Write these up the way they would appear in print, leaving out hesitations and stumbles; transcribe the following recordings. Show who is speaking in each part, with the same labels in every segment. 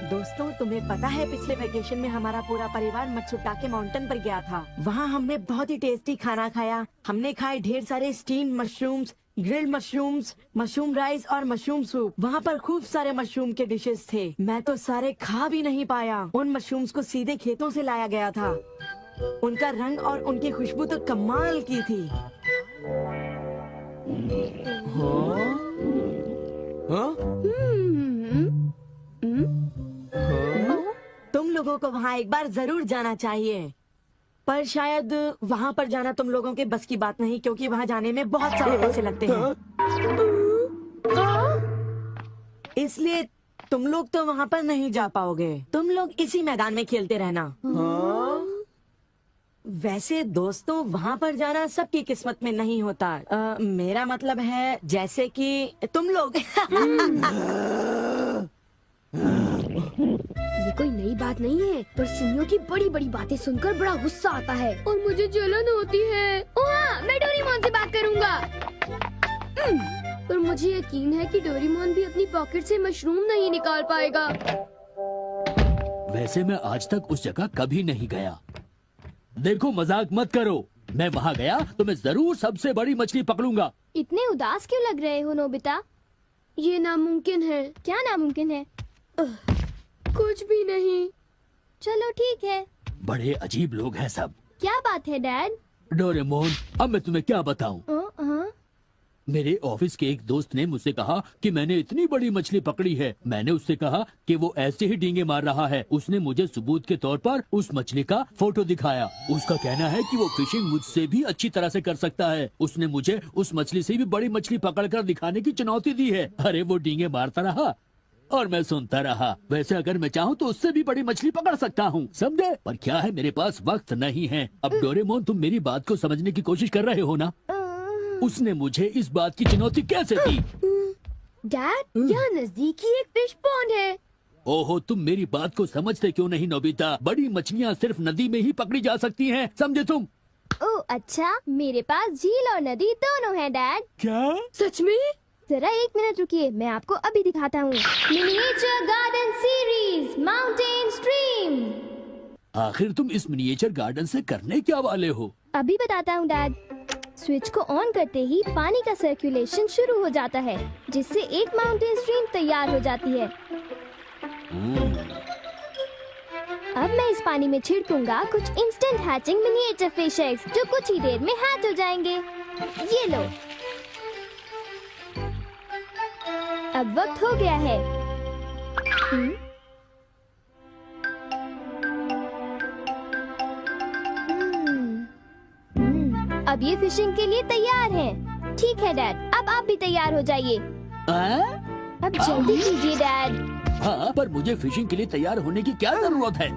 Speaker 1: दोस्तों, तुम्हें पता है पिछले वेकेशन में हमारा पूरा परिवार मत्सुटाके माउंटेन पर गया था। वहाँ हमने बहुत ही टेस्टी खाना खाया। हमने खाए ढेर सारे steam mushrooms, grilled mushrooms, mushroom rice और मशरूम सूप। वहाँ पर खूब सारे मशरूम के डिशेस थे। मैं तो सारे खा भी नहीं पाया। उन मशरूम्स को सीधे खेतों से लाया गया था। उनका रंग और उनकी खुशबू तो कमाल की थी। तुम लोगों को वहाँ एक बार जरूर जाना चाहिए, पर शायद वहाँ पर जाना तुम लोगों के बस की बात नहीं, क्योंकि वहाँ जाने में बहुत सारे पैसे लगते हैं। इसलिए तुम लोग तो वहाँ पर नहीं जा पाओगे। तुम लोग इसी मैदान में खेलते रहना। वैसे दोस्तों, वहाँ पर जाना सबकी किस्मत में नहीं होता। मेरा मतलब है जैसे कि तुम लोग।
Speaker 2: ये कोई नई बात नहीं है, पर सुनियो की बड़ी बड़ी बातें सुनकर बड़ा गुस्सा आता है और मुझे जलन होती है। ओह हाँ, मैं डोरेमोन से बात करूँगा। पर मुझे यकीन है कि डोरेमोन भी अपनी पॉकेट से मशरूम नहीं निकाल पाएगा।
Speaker 3: वैसे मैं आज तक उस जगह कभी नहीं गया। देखो, मजाक मत करो। मैं वहाँ गया तो मैं जरूर सबसे बड़ी मछली पकड़ूंगा।
Speaker 2: इतने उदास क्यों लग रहे हो नोबिता? ये नामुमकिन है। क्या नामुमकिन है? कुछ भी नहीं। चलो ठीक है।
Speaker 3: बड़े अजीब लोग हैं सब।
Speaker 2: क्या बात है डैड?
Speaker 3: डोरेमोन, अब मैं तुम्हें क्या बताऊं?
Speaker 2: हाँ?
Speaker 3: मेरे ऑफिस के एक दोस्त ने मुझसे कहा कि मैंने इतनी बड़ी मछली पकड़ी है। मैंने उससे कहा कि वो ऐसे ही डींगे मार रहा है। उसने मुझे सबूत के तौर पर उस मछली का फोटो दिखाया। उसका कहना है कि वो फिशिंग मुझसे भी अच्छी तरह से कर सकता है। उसने मुझे उस मछली से भी बड़ी मछली पकड़कर दिखाने की चुनौती दी है। अरे वो डींगे मारता रहा और मैं सुनता रहा। वैसे अगर मैं चाहूँ तो उससे भी बड़ी मछली पकड़ सकता हूँ, समझे? पर क्या है, मेरे पास वक्त नहीं है। अब डोरेमोन, तुम मेरी बात को समझने की कोशिश कर रहे हो ना? उसने मुझे इस बात की चुनौती कैसे दी?
Speaker 2: डैड, यहाँ नजदीक ही एक फिश पॉन्ड है।
Speaker 3: ओहो, तुम मेरी बात को समझते क्यों नहीं नोबिता? बड़ी मछलियाँ सिर्फ नदी में ही पकड़ी जा सकती हैं, समझे तुम?
Speaker 2: ओह अच्छा, मेरे पास झील और नदी दोनों हैं डैड।
Speaker 3: क्या?
Speaker 2: सच में? जरा एक मिनट रुकिए, मैं आपको अभी दिखाता हूँ। Miniature garden series mountain stream.
Speaker 3: आखिर तुम इस मिनिएचर गार्डन से करने क्या वाले हो?
Speaker 2: अभी बताता हूँ डैड। स्विच को ऑन करते ही पानी का सर्कुलेशन शुरू हो जाता है, जिससे एक माउंटेन स्ट्रीम तैयार हो जाती है। अब मैं इस पानी में छिड़कूंगा कुछ instant hatching miniature fish eggs, जो कुछ ही देर में हैच हो जाएंगे। ये लो। अब वक्त हो गया है। अब ये फिशिंग के लिए तैयार हैं। ठीक है डैड, अब आप भी तैयार हो जाइए। अब जल्दी कीजिए डैड।
Speaker 3: हाँ, पर मुझे फिशिंग के लिए तैयार होने की क्या जरूरत है?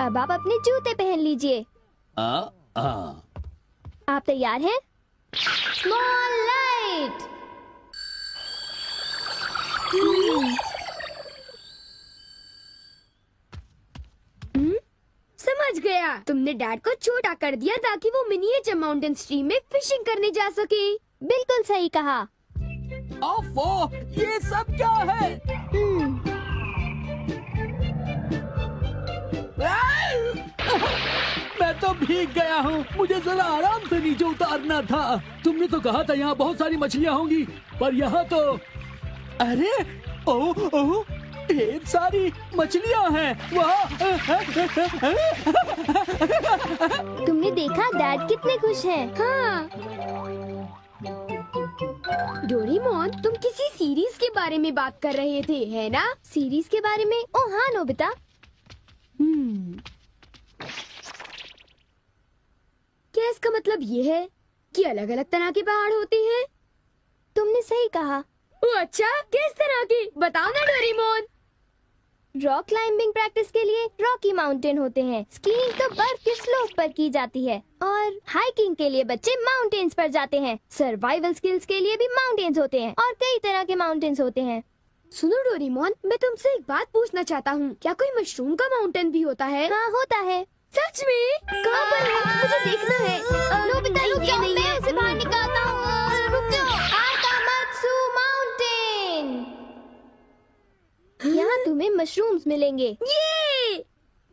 Speaker 2: अब आप अपने जूते पहन लीजिए। आप तैयार हैं? Small light. समझ गया, तुमने डैड को छोटा कर दिया ताकि वो मिनिएचर माउंटेन स्ट्रीम में फिशिंग करने जा सके। बिल्कुल सही कहा।
Speaker 3: ओफो, ये सब क्या है? मैं तो भीग गया हूँ। मुझे जरा आराम से नीचे उतारना था। तुमने तो कहा था यहाँ बहुत सारी मछलियाँ होंगी, पर यहाँ तो अरे ओह, ढेर सारी मछलियाँ हैं।
Speaker 2: तुमने देखा डैड कितने खुश हैं? हाँ। डोरेमोन, तुम किसी सीरीज के बारे में बात कर रहे थे, है ना? सीरीज के बारे में? ओह हाँ नोबिता। क्या इसका मतलब ये है कि अलग अलग तरह के पहाड़ होते हैं? तुमने सही कहा। ओह अच्छा, किस तरह की? बताओ ना डोरेमोन। रॉक क्लाइंबिंग प्रैक्टिस के लिए रॉकी माउंटेन होते हैं। स्कीइंग तो बर्फ के स्लोप पर की जाती है, और हाइकिंग के लिए बच्चे माउंटेन्स पर जाते हैं। सर्वाइवल स्किल्स के लिए भी माउंटेन्स होते हैं, और कई तरह के माउंटेन्स होते हैं। सुनो डोरेमोन, मैं तुमसे एक बात पूछना चाहता हूँ। क्या कोई मशरूम का माउंटेन भी होता है? हाँ होता है। सच में? कहाँ पर है? मुझे देखना है। नोबिता, ये नहीं मशरूम्स मिलेंगे। ये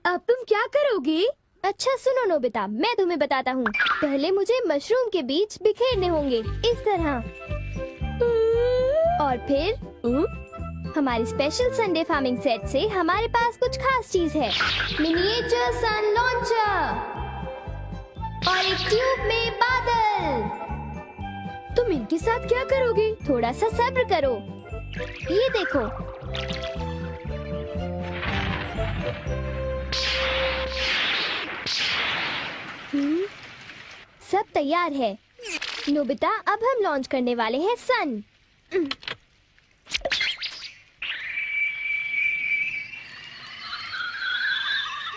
Speaker 2: अब तुम क्या करोगी? अच्छा सुनो नोबिता, मैं तुम्हें बताता हूँ। पहले मुझे मशरूम के बीज बिखेरने होंगे इस तरह, और फिर हमारी स्पेशल संडे फार्मिंग सेट से हमारे पास कुछ खास चीज है। मिनिएचर सन लॉन्चर और एक ट्यूब में बादल। तुम इनके साथ क्या करोगे? थोड़ा सा सब्र करो। ये देखो, सब तैयार है। नोबिता, अब हम लॉन्च करने वाले हैं सन।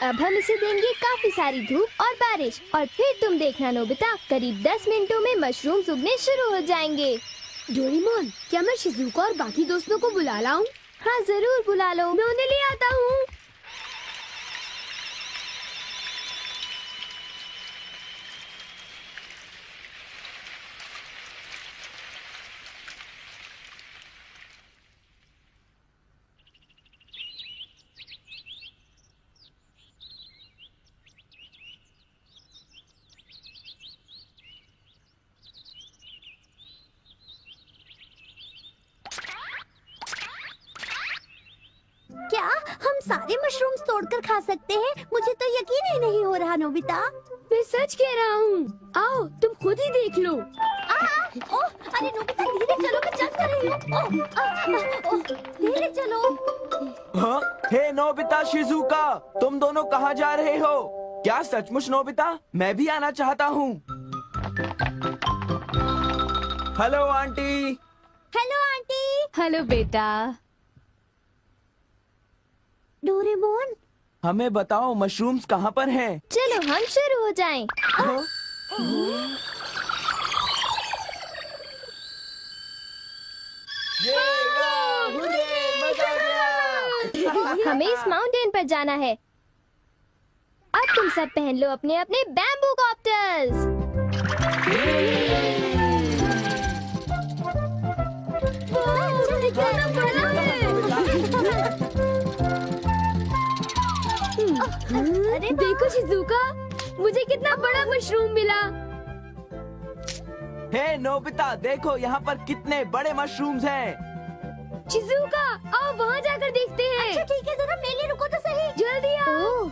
Speaker 2: अब हम इसे देंगे काफी सारी धूप और बारिश, और फिर तुम देखना नोबिता, करीब 10 मिनटों में मशरूम्स उगने शुरू हो जाएंगे। डोरेमोन, क्या मैं शिजुका और बाकी दोस्तों को बुला लाऊं? हाँ जरूर बुला लो, मैं उन्हें ले आता हूँ।
Speaker 4: क्या हम सारे मशरूम्स तोड़कर खा सकते हैं? मुझे तो यकीन ही नहीं हो रहा नोबिता।
Speaker 2: मैं सच कह रहा हूँ। आओ तुम खुद ही देख लो।
Speaker 4: ओह, अरे नोबिता धीरे चलो, मैं चल कर रही हूँ। ओह, धीरे चलो।
Speaker 5: हाँ? हे नोबिता, शिजुका, तुम दोनों कहाँ जा रहे हो? क्या सचमुच नोबिता? मैं भी आना चाहता हूँ। Hello aunty.
Speaker 4: Hello aunty.
Speaker 6: Hello बेटा।
Speaker 4: डोरेमोन,
Speaker 5: हमें बताओ मशरूम्स कहाँ पर हैं?
Speaker 2: चलो हम शुरू हो जाएं।
Speaker 5: हाँ? ये वाह, हुर्रे, मजा आ गया।
Speaker 2: हमें इस माउंटेन पर जाना है। अब तुम सब पहन लो अपने अपने बैम्बू कॉप्टर्स।
Speaker 4: अरे
Speaker 2: देखो शिजुका, मुझे कितना बड़ा मशरूम मिला।
Speaker 5: हे नोबिता, देखो यहाँ पर कितने बड़े मशरूम्स हैं।
Speaker 2: शिजुका, आओ वहाँ जाकर देखते हैं।
Speaker 4: अच्छा ठीक है, जरा मेले रुको तो सही।
Speaker 2: जल्दी आओ।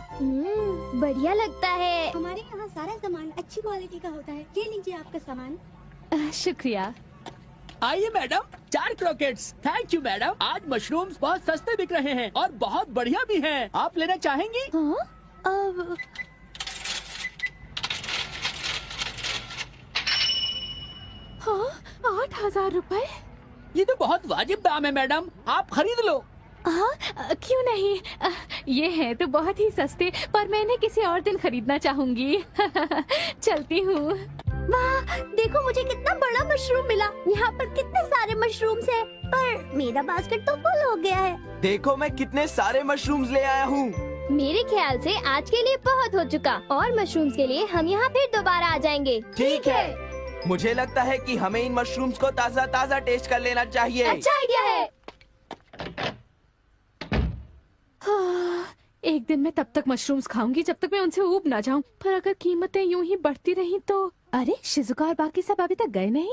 Speaker 2: बढ़िया लगता है।
Speaker 4: हमारे यहाँ सारा सामान अच्छी क्वालिटी का होता है। ये लीजिए आपका सामान।
Speaker 6: शुक्रिया।
Speaker 3: आइए madam, 4 croquettes. Thank you madam. आज मशरूम्स बहुत सस्ते बिक रहे हैं और बहुत बढ़िया भी हैं। आप लेना चाहेंगी?
Speaker 2: हाँ?
Speaker 6: हाँ, 8,000 रुपए?
Speaker 3: ये तो बहुत वाजिब दाम है मैडम, आप खरीद लो।
Speaker 6: हाँ, क्यों नहीं। ये है तो बहुत ही सस्ते, पर मैं इन्हें किसी और दिन खरीदना चाहूंगी। चलती हूँ।
Speaker 4: वाह, देखो मुझे कितना बड़ा मशरूम मिला। यहाँ पर कितने सारे मशरूम्स हैं, पर मेरा बास्केट तो फुल हो गया है।
Speaker 5: देखो मैं कितने सारे मशरूम्स ले आया हूँ।
Speaker 2: मेरे ख्याल से आज के लिए बहुत हो चुका, और मशरूम्स के लिए हम यहाँ फिर दोबारा आ जाएंगे।
Speaker 5: ठीक है। मुझे लगता है कि हमें इन मशरूम्स को ताज़ा ताज़ा टेस्ट कर लेना चाहिए।
Speaker 2: अच्छा आइडिया है।
Speaker 6: हाँ, एक दिन मैं तब तक मशरूम्स खाऊंगी जब तक मैं उनसे ऊब ना जाऊं। पर अगर कीमतें यूं ही बढ़ती रही तो। अरे शिजुका और बाकी सब अभी तक गए नहीं।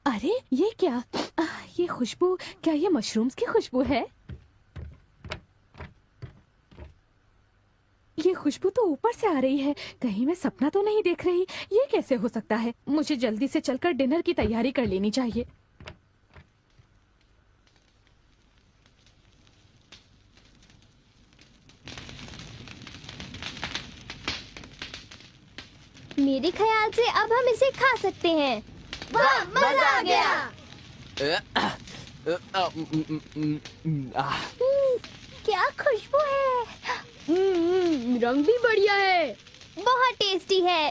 Speaker 6: अरे ये क्या? ये खुशबू, क्या ये मशरूम्स की खुशबू है? ये खुशबू तो ऊपर से आ रही है। कहीं मैं सपना तो नहीं देख रही। ये कैसे हो सकता है? मुझे जल्दी से चलकर डिनर की तैयारी कर लेनी चाहिए।
Speaker 2: मेरे ख्याल से अब हम इसे खा सकते हैं। वाह, मजा आ गया।
Speaker 4: क्या खुशबू है।
Speaker 2: रंग भी बढ़िया है। बहुत टेस्टी है।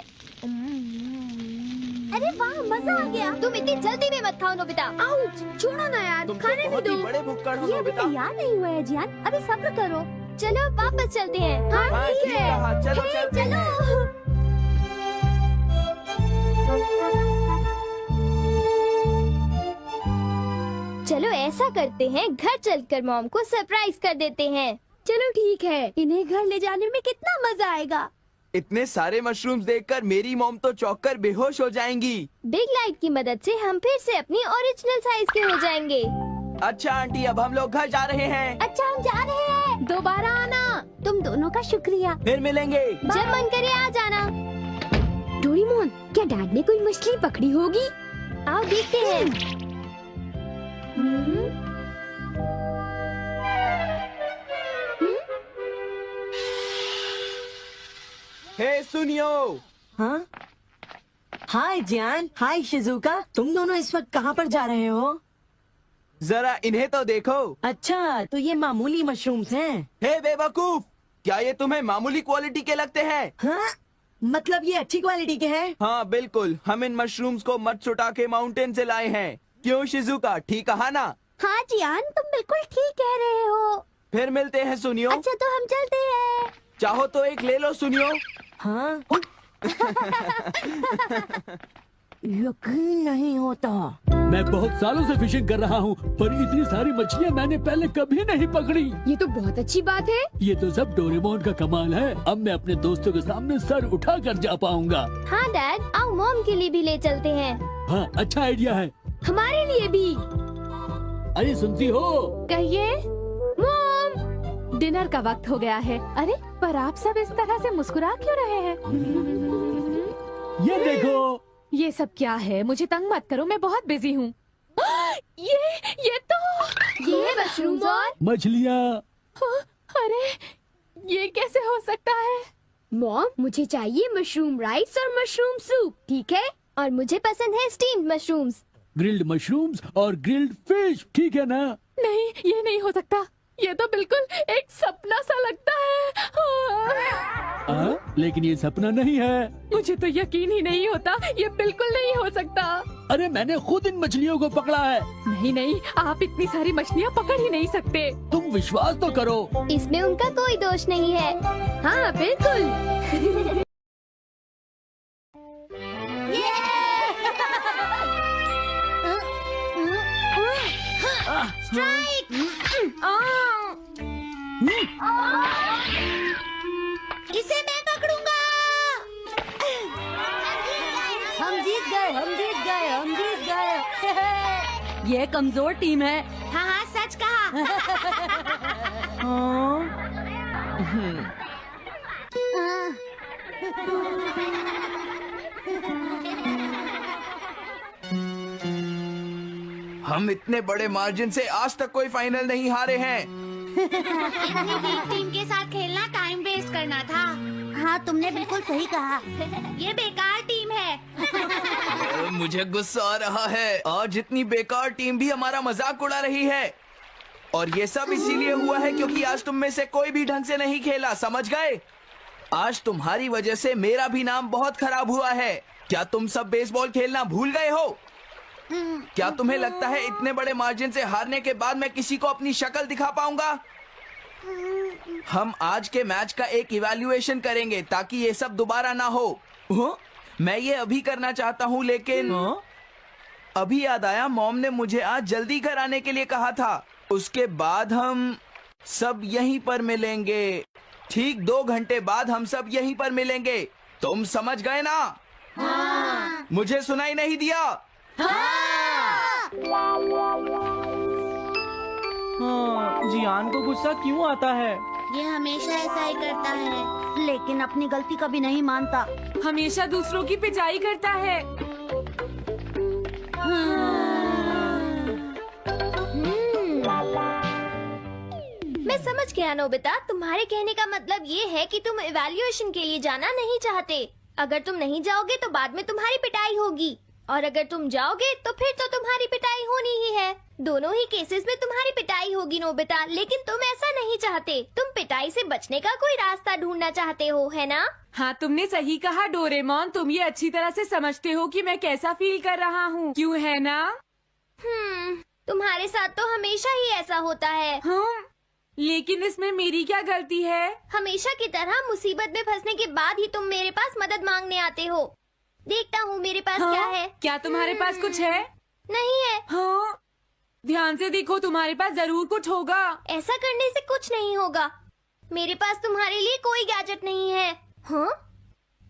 Speaker 4: अरे वाह, मजा आ गया।
Speaker 2: तुम इतनी जल्दी में मत खाओ नोबिता। आउच, छोड़ो ना यार,
Speaker 5: तुम तो
Speaker 2: खाने भी
Speaker 5: बहुत ही
Speaker 2: दो।
Speaker 5: बड़े भुक्कड़ हो
Speaker 4: ये अभी
Speaker 5: नोबिता।
Speaker 4: तैयार नहीं हुआ है जियान, अभी सब्र करो।
Speaker 2: चलो वापस चलते हैं। हाँ
Speaker 5: हाँ,
Speaker 2: ठीक
Speaker 5: ठीक
Speaker 2: है।
Speaker 5: कहा, चलो
Speaker 2: हे,
Speaker 5: चलते हैं।
Speaker 2: चलो। चलो ऐसा करते हैं, घर चलकर मॉम को सरप्राइज कर देते हैं। चलो ठीक है,
Speaker 4: इन्हें घर ले जाने में कितना मजा आएगा।
Speaker 5: इतने सारे मशरूम्स देखकर मेरी मॉम तो चौंक कर बेहोश हो जाएंगी।
Speaker 2: बिग लाइट की मदद से हम फिर से अपनी ओरिजिनल साइज के हो जाएंगे।
Speaker 5: अच्छा आंटी, अब हम लोग घर जा रहे हैं।
Speaker 4: अच्छा हम जा रहे हैं।
Speaker 6: दोबारा आना।
Speaker 4: तुम दोनों का शुक्रिया।
Speaker 5: फिर मिलेंगे।
Speaker 2: जब मन करे आ जाना। डोरेमोन, क्या डैड ने कोई मछली पकड़ी होगी? आओ देखते हैं।
Speaker 5: हे सुनियो।
Speaker 1: हाँ, हाय जियान, हाय शिजुका, तुम दोनों इस वक्त कहाँ पर जा रहे हो?
Speaker 5: जरा इन्हें तो देखो।
Speaker 1: अच्छा, तो ये मामूली मशरूम्स हैं।
Speaker 5: हे बेवकूफ, क्या ये तुम्हें मामूली क्वालिटी के लगते हैं?
Speaker 1: हाँ, मतलब ये अच्छी क्वालिटी के हैं?
Speaker 5: हाँ बिल्कुल, हम इन मशरूम्स को मत्सुटाके माउंटेन से लाए हैं। क्यों शिजुका, ठीक कहा ना?
Speaker 4: हाँ जियान, तुम बिल्कुल ठीक कह रहे हो।
Speaker 5: फिर मिलते हैं सुनियो।
Speaker 4: अच्छा तो हम चलते हैं।
Speaker 5: चाहो तो एक ले लो सुनियो।
Speaker 1: हाँ। यकीन नहीं होता।
Speaker 3: मैं बहुत सालों से फिशिंग कर रहा हूँ, पर इतनी सारी मछलियाँ मैंने पहले कभी नहीं पकड़ी।
Speaker 2: ये तो बहुत अच्छी बात है।
Speaker 3: ये तो सब डोरेमोन का कमाल है। अब मैं अपने दोस्तों के सामने सर उठा कर जा पाऊंगा।
Speaker 2: हाँ डैड, आओ मॉम के लिए भी ले चलते हैं।
Speaker 3: हाँ, अच्छा आइडिया है।
Speaker 2: हमारे लिए भी।
Speaker 3: अरे सुनती हो?
Speaker 6: कहिए।
Speaker 2: मॉम,
Speaker 6: डिनर का वक्त हो गया है। अरे पर आप सब इस तरह से मुस्कुरा क्यों रहे हैं?
Speaker 3: ये देखो।
Speaker 6: ये सब क्या है? मुझे तंग मत करो, मैं बहुत बिजी हूँ। ये तो
Speaker 2: ये है मशरूम और
Speaker 3: मछलियाँ।
Speaker 6: अरे ये कैसे हो सकता है?
Speaker 2: मॉम, मुझे चाहिए मशरूम राइस और मशरूम सूप, ठीक है? और मुझे पसंद है स्टीम्ड मशरूम्स।
Speaker 3: ग्रिल्ड मशरूम्स और ग्रिल्ड फिश, ठीक है ना?
Speaker 6: नहीं, ये नहीं हो सकता। ये तो बिल्कुल एक सपना सा लगता है।
Speaker 3: लेकिन ये सपना नहीं है।
Speaker 6: मुझे तो यकीन ही नहीं होता, ये बिल्कुल नहीं हो सकता।
Speaker 3: अरे मैंने खुद इन मछलियों को पकड़ा है।
Speaker 6: नहीं नहीं, आप इतनी सारी मछलियाँ पकड़ ही नहीं सकते।
Speaker 3: तुम विश्वास तो करो।
Speaker 2: इसमें उनका कोई दोष नहीं है। हाँ बिल्कुल।
Speaker 4: इसे मैं पकड़ूंगा। हम जीत गए, हम जीत गए, हम जीत गए।
Speaker 1: ये कमजोर टीम है।
Speaker 4: हाँ हाँ सच कहा।
Speaker 5: हम इतने बड़े मार्जिन से आज तक कोई फाइनल नहीं हारे हैं।
Speaker 4: इतनी वीक टीम के साथ खेलना टाइम वेस्ट करना था। हाँ तुमने बिल्कुल सही कहा। ये बेकार टीम है।
Speaker 5: मुझे गुस्सा आ रहा है। आज इतनी बेकार टीम भी हमारा मजाक उड़ा रही है। और ये सब इसीलिए हुआ है क्योंकि आज तुम में से कोई भी ढंग से नहीं खेला, समझ गए? आज तुम्हारी वजह से मेरा भी नाम बहुत खराब हुआ है। क्या तुम सब बेसबॉल खेलना भूल गए हो? क्या तुम्हें लगता है इतने बड़े मार्जिन से हारने के बाद मैं किसी को अपनी शक्ल दिखा पाऊंगा? हम आज के मैच का एक इवैल्यूएशन करेंगे ताकि ये सब दोबारा ना हो। मैं ये अभी करना चाहता हूँ, लेकिन अभी याद आया मॉम ने मुझे आज जल्दी घर आने के लिए कहा था। उसके बाद हम सब यहीं पर मिलेंगे। ठीक 2 घंटे बाद हम सब यहीं पर मिलेंगे। तुम समझ गए ना? हाँ। मुझे सुनाई नहीं दिया?
Speaker 7: हाँ, जियान को गुस्सा क्यों आता है?
Speaker 4: ये हमेशा ऐसा ही करता है, लेकिन अपनी गलती कभी नहीं मानता।
Speaker 6: हमेशा दूसरों की पिटाई करता है।
Speaker 2: मैं समझ गया नोबिता, तुम्हारे कहने का मतलब ये है कि तुम इवैल्यूएशन के लिए जाना नहीं चाहते। अगर तुम नहीं जाओगे तो बाद में तुम्हारी पिटाई होगी, और अगर तुम जाओगे तो फिर तो तुम्हारी पिटाई होनी ही है। दोनों ही केसेस में तुम्हारी पिटाई होगी नोबिता, लेकिन तुम ऐसा नहीं चाहते। तुम पिटाई से बचने का कोई रास्ता ढूंढना चाहते हो, है ना?
Speaker 6: हाँ, तुमने सही कहा डोरेमोन। तुम ये अच्छी तरह से समझते हो कि मैं कैसा फील कर रहा हूँ, क्यों है ना?
Speaker 2: तुम्हारे साथ तो हमेशा ही ऐसा होता है।
Speaker 6: लेकिन इसमें मेरी क्या गलती है?
Speaker 2: हमेशा की तरह मुसीबत में फंसने के बाद ही तुम मेरे पास मदद मांगने आते हो। देखता हूँ मेरे पास क्या है।
Speaker 6: क्या तुम्हारे पास कुछ है?
Speaker 2: नहीं है।
Speaker 6: हाँ, ध्यान से देखो, तुम्हारे पास जरूर कुछ होगा।
Speaker 2: ऐसा करने से कुछ नहीं होगा। मेरे पास तुम्हारे लिए कोई गैजेट नहीं है। हाँ,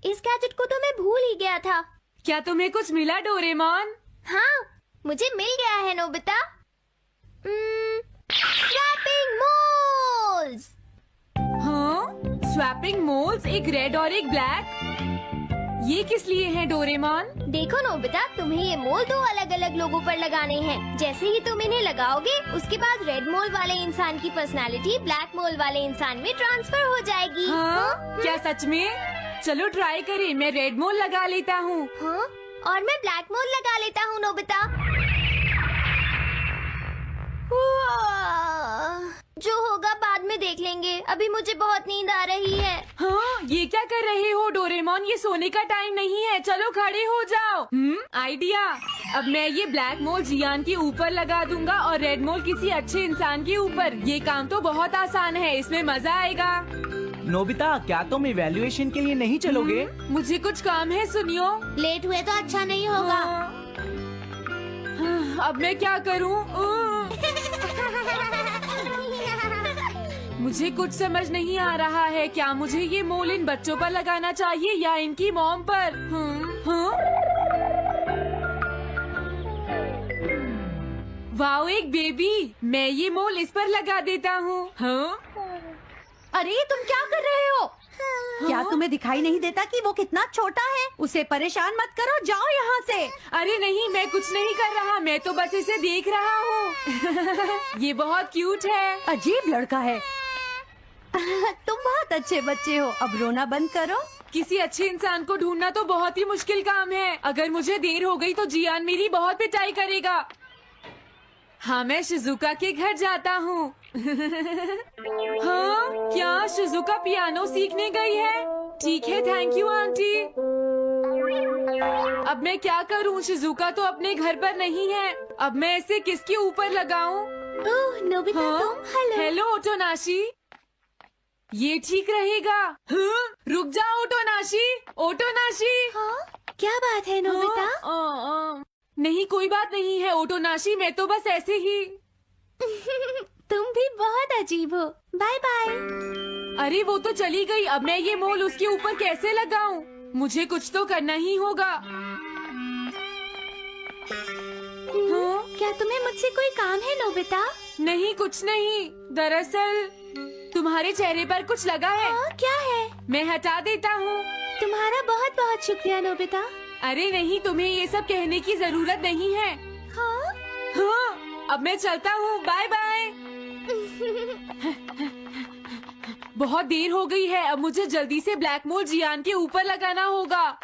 Speaker 2: इस गैजेट को तो मैं भूल ही गया था।
Speaker 6: क्या तुम्हें कुछ मिला डोरेमोन?
Speaker 2: हाँ, मुझे मिल गया है नोबिता। Swapping moles.
Speaker 6: हाँ, स्वैपिंग मोल्स, एक रेड और एक ब्लैक। ये किस लिए है डोरेमोन?
Speaker 2: देखो नोबिता, तुम्हें ये मोल दो अलग अलग लोगों पर लगाने हैं। जैसे ही तुम इन्हें लगाओगे, उसके बाद रेड मोल वाले इंसान की पर्सनालिटी ब्लैक मोल वाले इंसान में ट्रांसफर हो जाएगी।
Speaker 6: हाँ? क्या सच में? चलो ट्राई करें। मैं रेड मोल लगा लेता हूँ।
Speaker 2: हाँ? और मैं ब्लैक मोल लगा लेता हूँ नोबिता। जो होगा बाद में देख लेंगे। अभी मुझे बहुत नींद आ रही है।
Speaker 6: हाँ, ये क्या कर रहे हो डोरेमोन? ये सोने का टाइम नहीं है। चलो खड़े हो जाओ। आइडिया। अब मैं ये ब्लैक मोल जियान के ऊपर लगा दूंगा और रेड मोल किसी अच्छे इंसान के ऊपर। ये काम तो बहुत आसान है, इसमें मजा आएगा।
Speaker 7: नोबिता, क्या तुम इवैल्यूएशन के लिए नहीं चलोगे?
Speaker 6: मुझे कुछ काम है, सुनियो।
Speaker 4: लेट हुए तो अच्छा नहीं होगा।
Speaker 6: अब मैं क्या करूँ? मुझे कुछ समझ नहीं आ रहा है। क्या मुझे ये मोल इन बच्चों पर लगाना चाहिए या इनकी मॉम पर? हाँ? वाओ, एक बेबी। मैं ये मोल इस पर लगा देता हूँ। हाँ?
Speaker 1: अरे तुम क्या कर रहे हो? क्या तुम्हें दिखाई नहीं देता कि वो कितना छोटा है? उसे परेशान मत करो, जाओ यहाँ से।
Speaker 6: अरे नहीं, मैं कुछ नहीं कर रहा। मैं तो बस इसे देख रहा हूँ। ये बहुत क्यूट है।
Speaker 1: अजीब लड़का है। तुम बहुत अच्छे बच्चे हो, अब रोना बंद करो।
Speaker 6: किसी अच्छे इंसान को ढूंढना तो बहुत ही मुश्किल काम है। अगर मुझे देर हो गई तो जियान मेरी बहुत पिटाई करेगा। हाँ, मैं शिजुका के घर जाता हूँ। हाँ, क्या शिजुका पियानो सीखने गई है? ठीक है, थैंक यू आंटी। अब मैं क्या करूँ? शिजुका तो अपने घर पर नहीं है। अब मैं इसे किसके ऊपर लगाऊं?
Speaker 2: ओह नोबिता,
Speaker 6: हाँ?
Speaker 2: तुम। हेलो।
Speaker 6: हेलो ओटोनाशी। ये ठीक रहेगा। हाँ? रुक जाओ ओटोनाशी। ओटोनाशी।
Speaker 2: हाँ? क्या बात है नोबिता?
Speaker 6: नहीं, कोई बात नहीं है ओटोनाशी, मैं तो बस ऐसे ही।
Speaker 2: तुम भी बहुत अजीब हो। Bye bye.
Speaker 6: अरे वो तो चली गई। अब मैं ये मोल उसके ऊपर कैसे लगाऊं? मुझे कुछ तो करना ही होगा। हाँ?
Speaker 2: क्या तुम्हें मुझसे कोई काम है नोबिता?
Speaker 6: नहीं, कुछ नहीं। दरअसल तुम्हारे चेहरे पर कुछ लगा है।
Speaker 2: हाँ, क्या है?
Speaker 6: मैं हटा देता हूँ।
Speaker 2: तुम्हारा बहुत बहुत शुक्रिया नोबिता।
Speaker 6: अरे नहीं, तुम्हें ये सब कहने की जरूरत नहीं है।
Speaker 2: हाँ?
Speaker 6: हाँ, अब मैं चलता हूँ। Bye bye. बहुत देर हो गई है। अब मुझे जल्दी से ब्लैक मोल जियान के ऊपर लगाना होगा।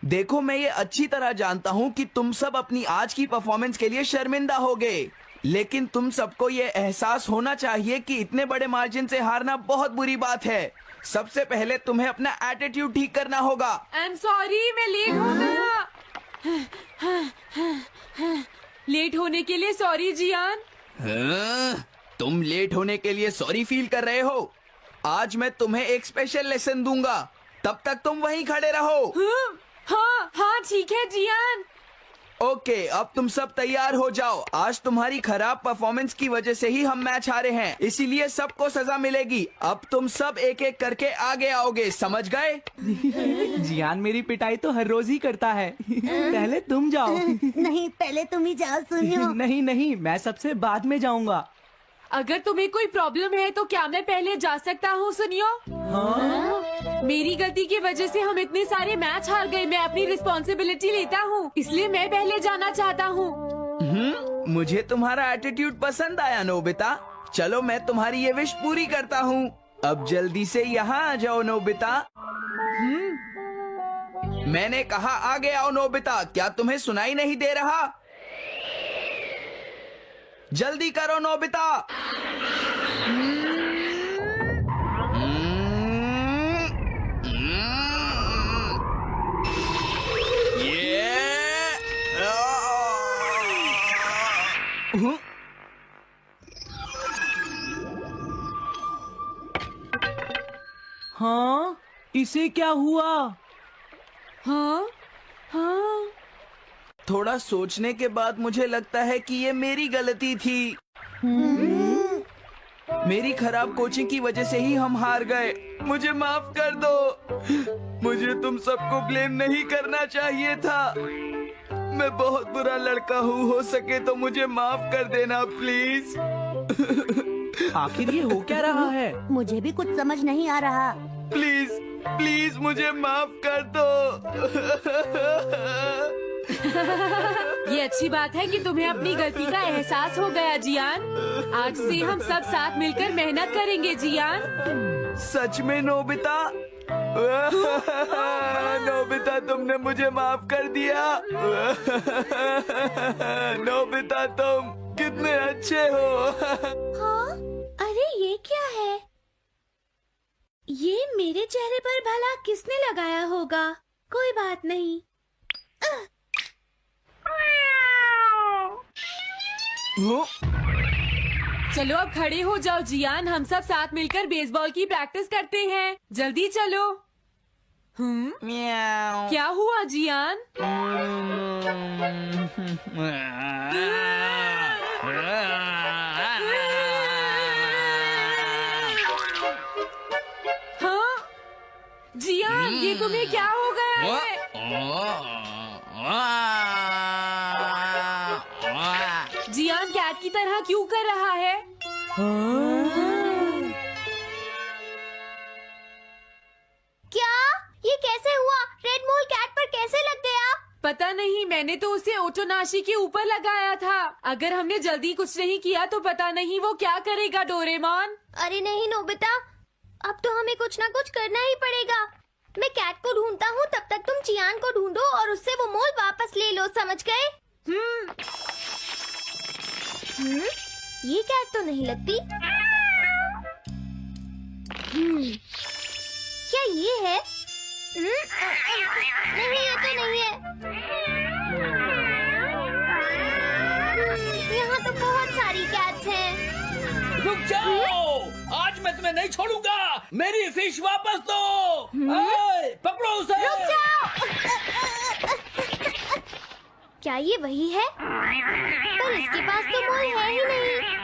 Speaker 5: देखो, मैं ये अच्छी तरह जानता हूँ कि तुम सब अपनी आज की परफॉर्मेंस के लिए शर्मिंदा होगे, लेकिन तुम सबको ये एहसास होना चाहिए कि इतने बड़े मार्जिन से हारना बहुत बुरी बात है। सबसे पहले तुम्हें अपना एटीट्यूड ठीक करना होगा।
Speaker 6: आई एम सॉरी, मैं लेट हो गया। लेट होने के लिए सॉरी जियान।
Speaker 5: हाँ, तुम लेट होने के लिए सॉरी फील कर रहे हो? आज मैं तुम्हें एक स्पेशल लेसन दूंगा, तब तक तुम वहीं खड़े रहो।
Speaker 6: हाँ हाँ, ठीक है जियान।
Speaker 5: ओके, अब तुम सब तैयार हो जाओ। आज तुम्हारी खराब परफॉर्मेंस की वजह से ही हम मैच हारे हैं, इसीलिए सबको सजा मिलेगी। अब तुम सब एक एक करके आगे आओगे, समझ गए?
Speaker 7: जियान मेरी पिटाई तो हर रोज ही करता है। पहले तुम जाओ।
Speaker 1: नहीं, पहले तुम ही जाओ सुनियो।
Speaker 7: नहीं नहीं, मैं सबसे बाद में जाऊंगा।
Speaker 6: अगर तुम्हें कोई प्रॉब्लम है तो क्या मैं पहले जा सकता हूँ? सुनियो।
Speaker 7: हाँ?
Speaker 6: मेरी गलती की वजह से हम इतने सारे मैच हार गए। मैं अपनी रिस्पॉन्सिबिलिटी लेता हूँ, इसलिए मैं पहले जाना चाहता हूँ।
Speaker 5: मुझे तुम्हारा एटीट्यूड पसंद आया नोबिता। चलो, मैं तुम्हारी ये विश पूरी करता हूँ। अब जल्दी से यहाँ आ जाओ नोबिता। मैंने कहा आगे आओ नोबिता, क्या तुम्हें सुनाई नहीं दे रहा? जल्दी करो नोबिता।
Speaker 7: हाँ, इसे क्या हुआ?
Speaker 6: हाँ हाँ।
Speaker 5: थोड़ा सोचने के बाद मुझे लगता है कि ये मेरी गलती थी। मेरी खराब कोचिंग की वजह से ही हम हार गए। मुझे माफ कर दो। मुझे तुम सबको ब्लेम नहीं करना चाहिए था। मैं बहुत बुरा लड़का हूँ। हो सके तो मुझे माफ कर देना प्लीज।
Speaker 7: आखिर ये हो क्या रहा है?
Speaker 4: मुझे भी कुछ समझ नहीं आ रहा।
Speaker 5: प्लीज प्लीज मुझे माफ कर दो।
Speaker 6: ये अच्छी बात है कि तुम्हें अपनी गलती का एहसास हो गया जियान। आज से हम सब साथ मिलकर मेहनत करेंगे जियान।
Speaker 5: सच में नोबिता? नोबिता तुमने मुझे माफ कर दिया। नोबिता तुम कितने अच्छे हो।
Speaker 4: हाँ? अरे ये क्या है? ये मेरे चेहरे पर भला किसने लगाया होगा? कोई बात नहीं।
Speaker 6: चलो अब खड़े हो जाओ जियान, हम सब साथ मिलकर बेसबॉल की प्रैक्टिस करते हैं। जल्दी चलो। क्या हुआ जियान? हाँ जियान, ये तुम्हें क्या हो गया है? जियान कैट की तरह क्यों कर रहा है?
Speaker 4: क्या? ये कैसे हुआ? रेड मोल कैट पर कैसे लग गया?
Speaker 6: पता नहीं, मैंने तो उसे ओटोनाशी के ऊपर लगाया था। अगर हमने जल्दी कुछ नहीं किया तो पता नहीं वो क्या करेगा डोरेमोन।
Speaker 2: अरे नहीं नोबिता, अब तो हमें कुछ ना कुछ करना ही पड़ेगा। मैं कैट को ढूंढता हूँ, तब तक तुम चियान को ढूंढो और उससे वो मोल वापस ले लो, समझ गए? ये कैट तो नहीं लगती। क्या ये है? नहीं, ये तो नहीं है। यहाँ तो बहुत सारी कैट्स हैं।
Speaker 3: रुक जाओ, आज मैं तुम्हें नहीं छोड़ूंगा। मेरी फिश वापस दो। पकड़ो उसे।
Speaker 2: रुक जाओ। क्या ये वही है? पर इसके पास तो मोल है ही नहीं।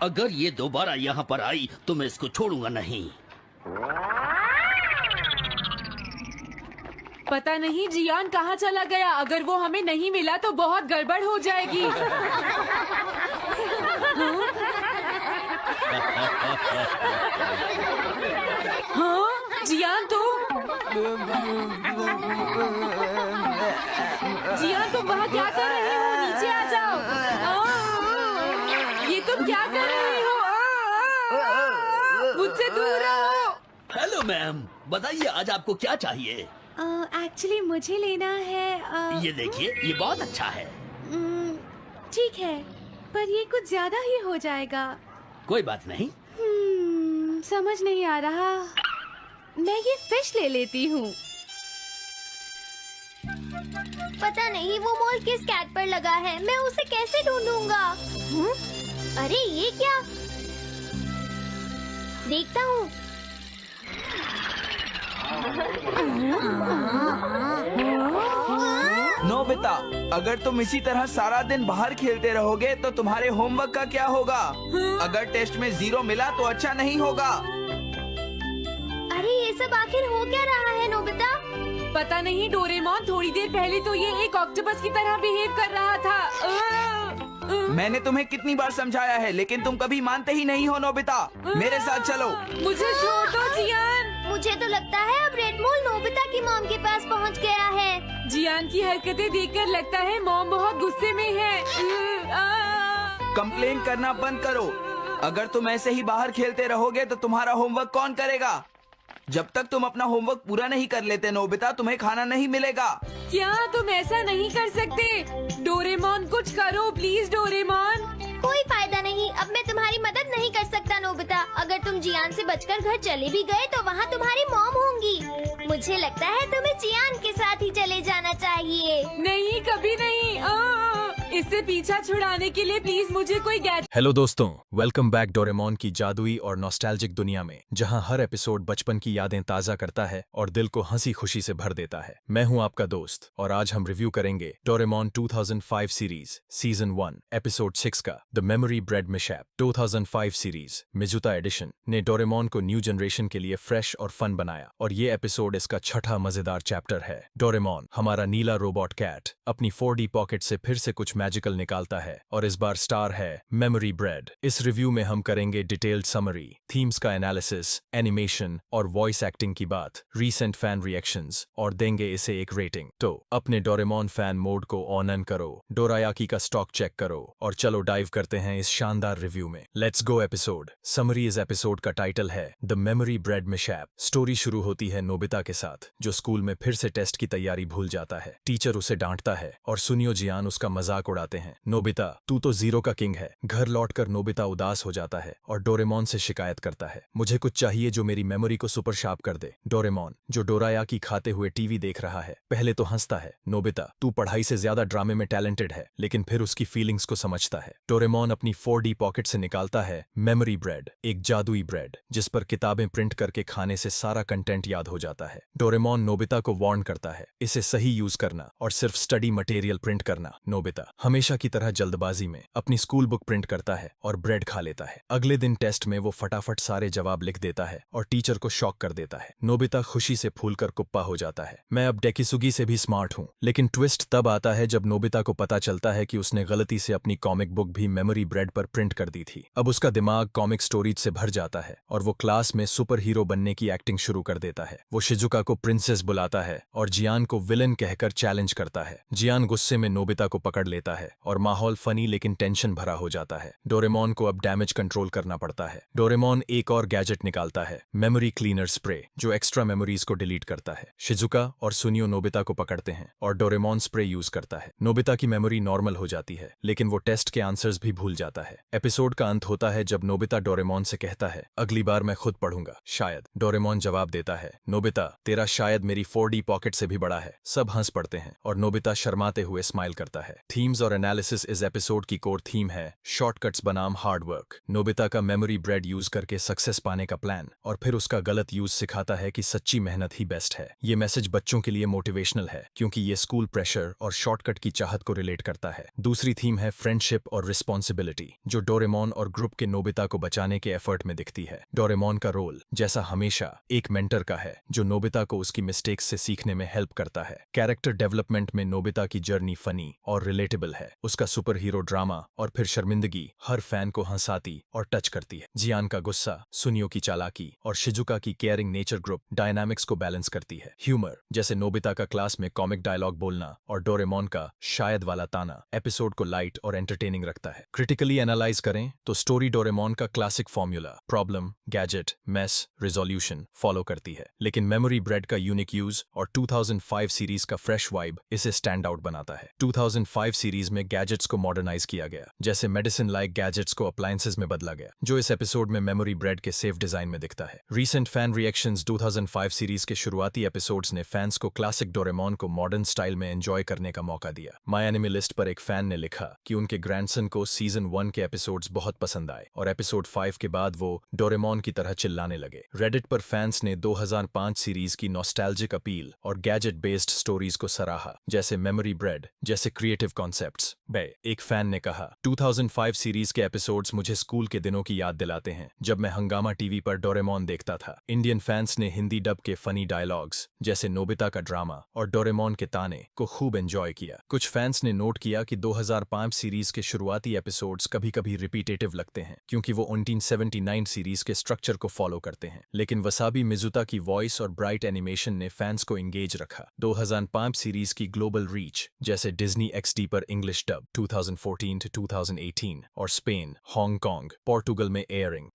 Speaker 3: अगर ये दोबारा यहाँ पर आई तो मैं इसको छोड़ूंगा नहीं।
Speaker 6: पता नहीं जियान कहाँ चला गया। अगर वो हमें नहीं मिला तो बहुत गड़बड़ हो जाएगी। हाँ जियान तुम वहाँ क्या कर रहे हो? नीचे आ जाओ। ये तुम क्या कर रहे हो? मुझसे दूर रहो।
Speaker 3: हेलो मैम, बताइए आज आपको क्या चाहिए?
Speaker 6: एक्चुअली मुझे लेना है
Speaker 3: ये देखिए, ये बहुत अच्छा है।
Speaker 6: ठीक है, पर ये कुछ ज्यादा ही हो जाएगा।
Speaker 3: कोई बात नहीं।
Speaker 6: समझ नहीं आ रहा। मैं ये फिश ले लेती हूँ।
Speaker 2: पता नहीं वो मोल किस कैट पर लगा है। मैं उसे कैसे ढूंढूंगा? अरे ये क्या? देखता हूँ।
Speaker 5: नोबिता, अगर तुम इसी तरह सारा दिन बाहर खेलते रहोगे तो तुम्हारे होमवर्क का क्या होगा? अगर टेस्ट में 0 मिला तो अच्छा नहीं होगा।
Speaker 2: अरे ये सब आखिर हो क्या रहा है नोबिता?
Speaker 6: पता नहीं डोरेमोन, थोड़ी देर पहले तो ये एक ऑक्टोपस की तरह बिहेव कर रहा था।
Speaker 5: मैंने तुम्हें कितनी बार समझाया है, लेकिन तुम कभी मानते ही नहीं हो। नोबिता, मेरे साथ चलो।
Speaker 6: मुझे छोड़ दो जियान।
Speaker 2: मुझे तो लगता है अब रेड मोल नोबिता की मॉम के पास पहुंच गया है।
Speaker 6: जियान की हरकतें देखकर लगता है मॉम बहुत गुस्से में है।
Speaker 5: कंप्लेन करना बंद करो। अगर तुम ऐसे ही बाहर खेलते रहोगे तो तुम्हारा होमवर्क कौन करेगा? जब तक तुम अपना होमवर्क पूरा नहीं कर लेते नोबिता, तुम्हें खाना नहीं मिलेगा।
Speaker 6: क्या तुम ऐसा नहीं कर सकते? डोरेमोन कुछ करो प्लीज डोरेमोन।
Speaker 2: कोई फायदा नहीं, अब मैं तुम्हारी मदद नहीं कर सकता नोबिता। अगर तुम जियान से बचकर घर चले भी गए तो वहाँ तुम्हारी मॉम होंगी। मुझे लगता है तुम्हें जियान के साथ ही चले जाना चाहिए।
Speaker 6: नहीं, कभी नहीं। इससे पीछा छुड़ाने के लिए प्लीज मुझे कोई गैजेट।
Speaker 8: हेलो दोस्तों, वेलकम बैक डोरेमोन की जादुई और नॉस्टैल्जिक दुनिया में, जहां हर एपिसोड बचपन की यादें ताजा करता है और दिल को हंसी खुशी से भर देता है। मैं हूं आपका दोस्त और आज हम रिव्यू करेंगे डोरेमोन 2005 सीरीज सीजन 1 एपिसोड 6 का the memory bread mishap. 2005 series Mizuta edition ने डोरेमोन को न्यू जनरेशन के लिए फ्रेश और फन बनाया और ये एपिसोड इसका छठा मजेदार चैप्टर है। डोरेमोन, हमारा नीला रोबोट कैट, अपनी 4D पॉकेट से फिर से कुछ मैजिकल निकालता है और इस बार स्टार है मेमोरी ब्रेड। इस रिव्यू में हम करेंगे डिटेल्ड समरी, थीम्स का एनालिसिस, एनिमेशन और वॉइस एक्टिंग की बात, रीसेंट फैन रिएक्शंस और देंगे इसे एक रेटिंग। तो अपने डोरेमोन फैन मोड को ऑन ऑन करो, डोरायाकी का स्टॉक चेक करो और चलो डाइव करते हैं इस शानदार रिव्यू में। Let's go episode summary. इस एपिसोड का टाइटल है the memory bread mishap. Story शुरू होती है नोबिता के साथ, जो स्कूल में फिर से टेस्ट की तैयारी भूल जाता है। टीचर उसे डांटता है और सुनियो जियान उसका मजाक उड़ाते हैं। नोबिता, तू तो जीरो का किंग है। घर लौटकर नोबिता उदास हो जाता है और डोरेमोन से शिकायत करता है, मुझे कुछ चाहिए जो मेरी मेमोरी को सुपर शार्प कर दे। डोरेमोन, जो डोरायाकी खाते हुए टीवी देख रहा है, पहले तो हंसता है। नोबिता, तू पढ़ाई से ज्यादा ड्रामे में टैलेंटेड है, लेकिन फिर उसकी फीलिंग्स को समझता है। डोरेमोन अपनी 4D पॉकेट से निकालता है मेमोरी ब्रेड, एक जादुई ब्रेड जिस पर किताबें प्रिंट करके खाने से सारा कंटेंट याद हो जाता है। डोरेमोन नोबिता को वार्न करता है, इसे सही यूज करना और सिर्फ स्टडी मटेरियल प्रिंट करना। नोबिता हमेशा की तरह जल्दबाजी में अपनी स्कूल बुक प्रिंट करता है और ब्रेड खा लेता है। अगले दिन टेस्ट में वो फटाफट सारे जवाब लिख देता है और टीचर को शॉक कर देता है। नोबिता खुशी से फूलकर कुप्पा हो जाता है, मैं अब डेकिसुगी से भी स्मार्ट हूँ। लेकिन ट्विस्ट तब आता है जब नोबिता को पता चलता है कि उसने गलती से अपनी कॉमिक बुक भी मेमोरी ब्रेड पर प्रिंट कर दी थी। अब उसका दिमाग कॉमिक स्टोरीज से भर जाता है और वो क्लास में सुपर हीरो बनने की एक्टिंग शुरू कर देता है। वो शिजुका को प्रिंसेस बुलाता है और जियान को विलन कहकर चैलेंज करता है। जियान गुस्से में नोबिता को पकड़ लेता है और माहौल फनी लेकिन टेंशन भरा हो जाता है। डोरेमोन को अब डैमेज कंट्रोल करना पड़ता है। डोरेमोन एक और गैजेट निकालता है, मेमोरी क्लीनर स्प्रे, जो एक्स्ट्रा मेमोरीज को डिलीट करता है। शिजुका और सुनियो नोबिता को पकड़ते हैं और डोरेमोन स्प्रे यूज करता है। नोबिता की मेमोरी नॉर्मल हो जाती है, लेकिन वो टेस्ट के आंसर्स भी भूल जाता है। एपिसोड का अंत होता है जब नोबिता डोरेमोन से कहता है, अगली बार मैं खुद पढ़ूंगा शायद। डोरेमोन जवाब देता है, नोबिता, तेरा शायद मेरी 4D पॉकेट से भी बड़ा है। सब हंस पड़ते हैं और नोबिता शर्माते हुए स्माइल करता है। थीम्स और एनालिसिस। इस एपिसोड की कोर थीम है शॉर्टकट्स बनाम हार्ड वर्क। नोबिता का मेमोरी ब्रेड यूज करके सक्सेस पाने का प्लान और फिर उसका गलत यूज सिखाता है कि सच्ची मेहनत ही बेस्ट है। ये मैसेज बच्चों के लिए मोटिवेशनल है क्योंकि ये स्कूल प्रेशर और शॉर्टकट की चाहत को रिलेट करता है। दूसरी थीम है फ्रेंडशिप और रिस्पॉन्सिबिलिटी, जो डोरेमोन और ग्रुप के नोबिता को बचाने के एफर्ट में दिखती है। डोरेमोन का रोल जैसा हमेशा एक मेंटर का है, जो नोबिता को उसकी मिस्टेक्स से सीखने में हेल्प करता है। कैरेक्टर डेवलपमेंट में नोबिता की जर्नी फनी और रिलेटेबल है। उसका सुपर हीरो ड्रामा और फिर शर्मिंदगी हर फैन को हंसाती और टच करती है। जियान का गुस्सा, सुनियो की चालाकी और शिजुका की केयरिंग नेचर ग्रुप डायनामिक्स को बैलेंस करती है। ह्यूमर, जैसे नोबिता का क्लास में कॉमिक डायलॉग बोलना और डोरेमोन का शायद वाला ताना, एपिसोड को लाइट और एंटरटेनिंग रखता है। क्रिटिकली एनालाइज करें तो स्टोरी डोरेमोन का classic formula problem, gadget, mess, resolution follow करती है, लेकिन मेमोरी ब्रेड का यूनिक यूज और 2005 सीरीज का फ्रेश वाइब इसे स्टैंड आउट बनाता है। 2005 सीरीज में गैजेट्स को मॉडर्नाइज किया गया, जैसे मेडिसिन लाइक गैजेट्स को अप्लायंसेस में बदला गया, जो इस एपिसोड में मेमोरी ब्रेड के सेफ डिजाइन में दिखता है। Recent fan reactions. 2005 सीरीज के शुरुआती एपिसोड्स ने फैंस को क्लासिक डोरेमोन को मॉडर्न स्टाइल में एंजॉय करने का मौका दिया। माय एनिमे लिस्ट पर एक फैन ने लिखा कि उनके ग्रैंडसन को सीजन 1 के एपिसोड्स बहुत पसंद आए और एपिसोड 5 के बाद वो डोरेमोन की तरह चिल्लाने लगे। रेडिट पर फैंस ने 2005 सीरीज की नॉस्टैल्जिक अपील और गैजेट बेस्ड स्टोरीज को सराहा, जैसे मेमोरी ब्रेड जैसे क्रिएटिव कॉन्सेप्ट्स। एक फैन ने कहा, 2005 सीरीज के एपिसोड्स मुझे स्कूल के दिनों की याद दिलाते हैं जब मैं हंगामा टीवी पर डोरेमोन देखता था। इंडियन फैंस ने हिंदी डब के फनी डायलॉग्स जैसे नोबिता का ड्रामा और डोरेमोन के ताने को खूब एंजॉय किया। कुछ फैंस ने नोट किया कि 2005 सीरीज के शुरुआती एपिसोड्स कभी-कभी रिपीटेटिव लगते हैं क्योंकि वो 1979 सीरीज के स्ट्रक्चर को फॉलो करते हैं, लेकिन वसाबी मिजुता की वॉइस और ब्राइट एनिमेशन ने फैंस को एंगेज रखा। 2005 सीरीज की ग्लोबल रीच, जैसे डिज्नी XD पर इंग्लिश डब 2014 to 2018 और स्पेन, हांगकांग, पोर्टुगल में एयरिंग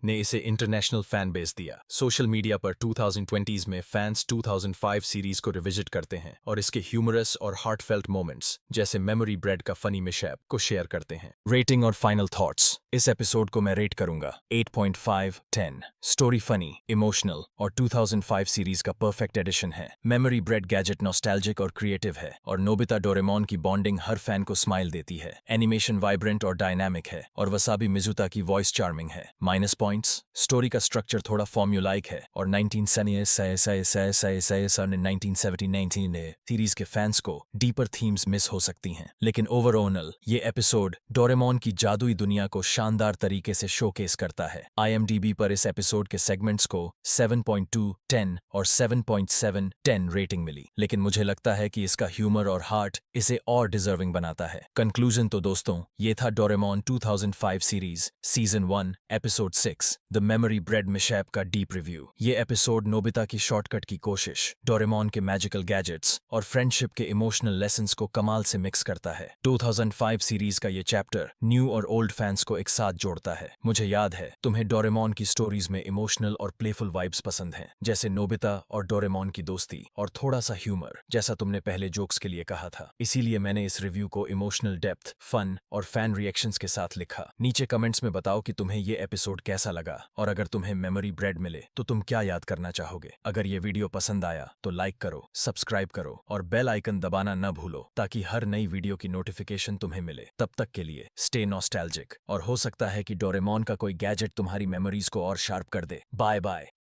Speaker 8: ने इसे इंटरनेशनल फैन बेस दिया। सोशल मीडिया पर 2020s में फैंस 2005 सीरीज को रिविजिट करते हैं और इसके ह्यूमरस और हार्टफेल्ट मोमेंट्स जैसे मेमोरी ब्रेड का फनी मिशैप को शेयर करते हैं। रेटिंग और फाइनल थॉट्स। इस एपिसोड को मैं रेट करूंगा 8.5/10। स्टोरी फनी, इमोशनल और 2005 सीरीज का परफेक्ट एडिशन है। मेमोरी ब्रेड गैजेट नॉस्टैल्जिक और क्रिएटिव है और नोबिता डोरेमोन की बॉन्डिंग हर फैन को स्माइल देती है। एनिमेशन वाइब्रेंट और डायनामिक है और वसाबी मिजुता की वॉइस चार्मिंग है। माइनस पॉइंट्स, स्टोरी का स्ट्रक्चर थोड़ा फॉर्म्यूलाइक है और 1979 सीरीज के फैंस को डीपर थीम्स मिस हो सकती हैं। लेकिन ओवरऑल ये एपिसोड डोरेमोन की जादुई दुनिया को शानदार तरीके से शोकेस करता है। IMDb पर इस एपिसोड के सेगमेंट्स को 7.2/10 और 7.7/10 रेटिंग मिली, लेकिन मुझे लगता है कि इसका ह्यूमर और हार्ट इसे और डिजर्विंग बनाता है। कंक्लूजन तो दोस्तों, ये था Doraemon 2005 series season 1 episode 6 the memory bread mishap का डीप रिव्यू। ये एपिसोड नोबिता की शॉर्टकट की कोशिश, डोरेमोन के मैजिकल गैजेट्स और फ्रेंडशिप के इमोशनल लेसन्स को कमाल से मिक्स करता है। 2005 सीरीज का ये चैप्टर न्यू और ओल्ड फैंस को एक साथ जोड़ता है। मुझे याद है तुम्हें डोरेमोन की स्टोरीज में इमोशनल और प्लेफुल वाइब्स पसंद हैं, जैसे नोबिता और डोरेमोन की दोस्ती और थोड़ा सा ह्यूमर, जैसा तुमने पहले जोक्स के लिए कहा था। इसीलिए मैंने इस रिव्यू को इमोशनल डेप्थ, फन और फैन रिएक्शंस के साथ लिखा। नीचे कमेंट्स में बताओ कि तुम्हें ये एपिसोड कैसा लगा और अगर तुम्हें मेमोरी ब्रेड मिले तो तुम क्या याद करना चाहोगे। अगर ये वीडियो पसंद आया तो लाइक करो, सब्सक्राइब करो और बेल आइकन दबाना न भूलो ताकि हर नई वीडियो की नोटिफिकेशन तुम्हें मिले। तब तक के लिए स्टे नॉस्टैल्जिक और हो सकता है कि डोरेमोन का कोई गैजेट तुम्हारी मेमोरीज को और शार्प कर दे। Bye bye.